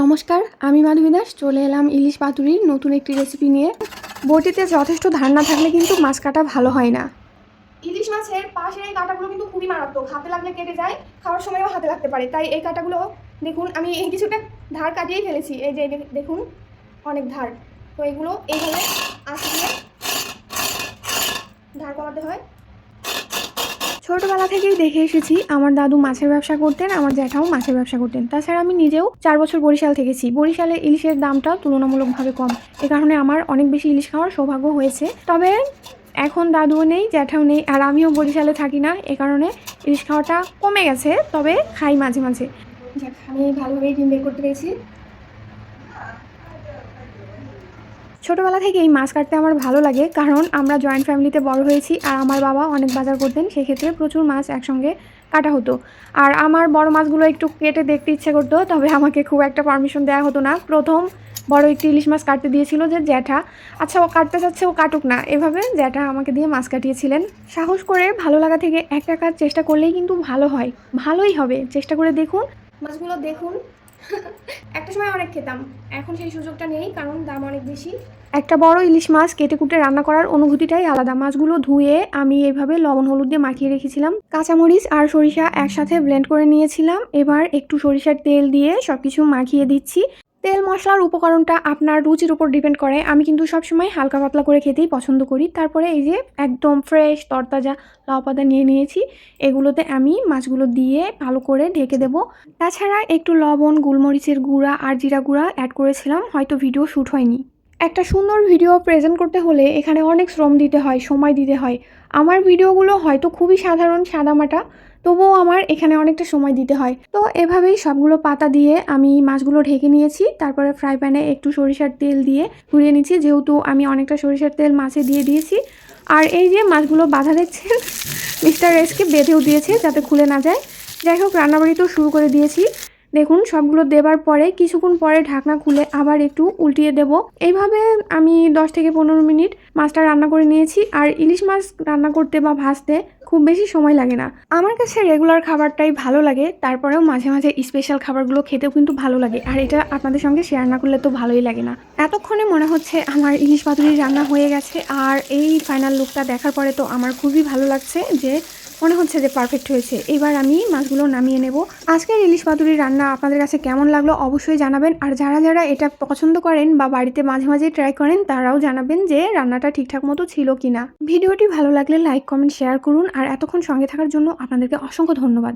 নমস্কার, আমি মাধবী দাস চলে এলাম ইলিশ পাতুরির নতুন একটি রেসিপি নিয়ে। বটিতে যথেষ্ট ধার না থাকলে কিন্তু মাছ কাটা ভালো হয় না। ইলিশ মাছের পাশের এই কাঁটাগুলো কিন্তু খুবই মারাত্মক, হাতে লাগলে কেটে যায়, খাওয়ার সময়ও হাতে লাগতে পারে। তাই এই কাঁটাগুলো দেখুন, আমি এই কিছুটা ধার কাটিয়েই ফেলেছি। এই যে দেখুন অনেক ধার, তো এগুলো এইভাবে আঁচড়ে দিয়ে ধার কমাতে হয়। ছোটবেলা থেকেই দেখে এসেছি আমার দাদু মাছের ব্যবসা করতেন, আমার জ্যাঠাও মাছের ব্যবসা করতেন। তাছাড়া আমি নিজেও 4 বছর বরিশাল থেকেছি। বরিশালে ইলিশের দামটা তুলনামূলকভাবে কম, এ কারণে আমার অনেক বেশি ইলিশ খাওয়ার সৌভাগ্য হয়েছে। তবে এখন দাদুও নেই, জ্যাঠাও নেই, আর আমিও বরিশালে থাকি না, এ কারণে ইলিশ খাওয়াটা কমে গেছে। তবে খাই মাঝে মাঝে। যাক, আমি ভালোভাবেই ডিম বের করতে পেরেছি। ছোটোবেলা থেকেই মাছ কাটতে আমার ভালো লাগে, কারণ আমরা জয়েন্ট ফ্যামিলিতে বড় হয়েছি আর আমার বাবা অনেক বাজার করতেন, সেক্ষেত্রে প্রচুর মাছ একসঙ্গে কাটা হতো। আর আমার বড় মাছগুলো একটু কেটে দেখতে ইচ্ছে করতো, তবে আমাকে খুব একটা পারমিশন দেওয়া হতো না। প্রথম বড় একটি ইলিশ মাছ কাটতে দিয়েছিল যে জ্যাঠা। আচ্ছা, ও কাটতে চাচ্ছে, ও কাটুক না, এভাবে জ্যাঠা আমাকে দিয়ে মাছ কাটিয়েছিলেন। সাহস করে ভালো লাগা থেকে একটা কাজ চেষ্টা করলেই কিন্তু ভালো হয়, ভালোই হবে। চেষ্টা করে দেখুন, মাছগুলো দেখুন। একটা সময় অনেক খেতাম, এখন সেই সুযোগটা নেই, কারণ দাম অনেক বেশি। একটা বড় ইলিশ মাছ কেটে কুটে রান্না করার অনুভূতিটাই আলাদা। মাছগুলো ধুয়ে আমি এইভাবে লবণ হলুদ দিয়ে মাখিয়ে রেখেছিলাম। কাঁচামরিচ আর সরিষা একসাথে ব্লেন্ড করে নিয়েছিলাম। এবার একটু সরিষার তেল দিয়ে সবকিছু মাখিয়ে দিচ্ছি। তেল মশলার উপকরণটা আপনার রুচির উপর ডিপেন্ড করে। আমি কিন্তু সবসময় হালকা পাতলা করে খেতেই পছন্দ করি। তারপরে এই যে একদম ফ্রেশ তরতাজা লাউ পাতা নিয়ে নিয়েছি, এগুলোতে আমি মাছগুলো দিয়ে ভালো করে ঢেকে দেব। তাছাড়া একটু লবণ, গোলমরিচের গুঁড়া আর জিরা গুঁড়া অ্যাড করেছিলাম, হয়তো ভিডিও শ্যুট হয়নি। একটা সুন্দর ভিডিও প্রেজেন্ট করতে হলে এখানে অনেক শ্রম দিতে হয়, সময় দিতে হয়। আমার ভিডিওগুলো হয়তো খুবই সাধারণ সাদামাটা, তবুও আমার এখানে অনেকটা সময় দিতে হয়। তো এভাবেই সবগুলো পাতা দিয়ে আমি মাছগুলো ঢেকে নিয়েছি। তারপরে ফ্রাই প্যানে একটু সরিষার তেল দিয়ে ঘুরিয়ে নিচ্ছি, যেহেতু আমি অনেকটা সরিষার তেল মাছে দিয়ে দিয়েছি। আর এই যে মাছগুলো বাঁধা দেখছেন, মিস্টার এসকে বেঁধেও দিয়েছে যাতে খুলে না যায়। যাই হোক, রান্নাবাড়ি তো শুরু করে দিয়েছি। দেখুন, সবগুলো দেবার পরে কিছুক্ষণ পরে ঢাকনা খুলে আবার একটু উল্টিয়ে দেব। এইভাবে আমি 10 থেকে 15 মিনিট মাছটা রান্না করে নিয়েছি। আর ইলিশ মাছ রান্না করতে বা ভাজতে খুব বেশি সময় লাগে না। আমার কাছে রেগুলার খাবারটাই ভালো লাগে, তারপরেও মাঝে মাঝে স্পেশাল খাবারগুলো খেতেও কিন্তু ভালো লাগে। আর এটা আপনাদের সঙ্গে শেয়ার না করলে তো ভালোই লাগে না। এতক্ষণে মনে হচ্ছে আমার ইলিশ পাতুরি রান্না হয়ে গেছে। আর এই ফাইনাল লুকটা দেখার পরে তো আমার খুবই ভালো লাগছে, যে মনে হচ্ছে যে পারফেক্ট হয়েছে। এবার আমি মাছগুলো নামিয়ে নেব। আজকের ইলিশ পাতুরি রান্না আপনাদের কাছে কেমন লাগলো অবশ্যই জানাবেন। আর যারা যারা এটা পছন্দ করেন বা বাড়িতে মাঝে মাঝে ট্রাই করেন, তারাও জানাবেন যে রান্নাটা ঠিকঠাক মতো ছিল কিনা। ভিডিওটি ভালো লাগলে লাইক, কমেন্ট, শেয়ার করুন। আর এতক্ষণ সঙ্গে থাকার জন্য আপনাদেরকে অসংখ্য ধন্যবাদ।